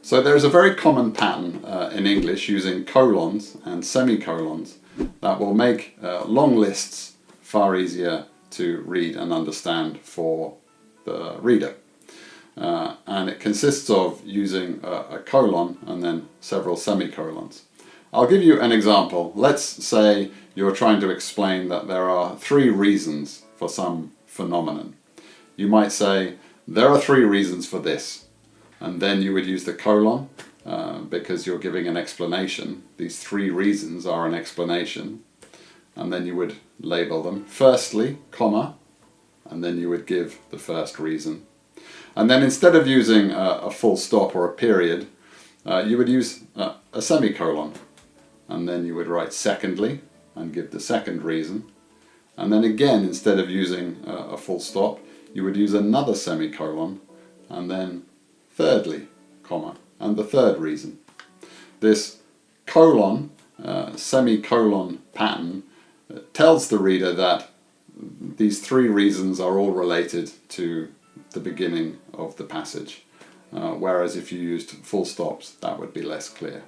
So there's a very common pattern in English using colons and semicolons that will make long lists far easier to read and understand for the reader. And it consists of using a colon and then several semicolons. I'll give you an example. Let's say you're trying to explain that there are 3 reasons for some phenomenon. You might say, there are 3 reasons for this. And then you would use the colon because you're giving an explanation. These 3 reasons are an explanation. And then you would label them. Firstly, comma, and then you would give the first reason. And then instead of using a full stop or a period, you would use a semicolon. And then you would write secondly and give the second reason. And then again, instead of using a full stop, you would use another semicolon and then thirdly, comma, and the third reason. This colon, semicolon pattern tells the reader that these 3 reasons are all related to the beginning of the passage. Whereas if you used full stops, that would be less clear.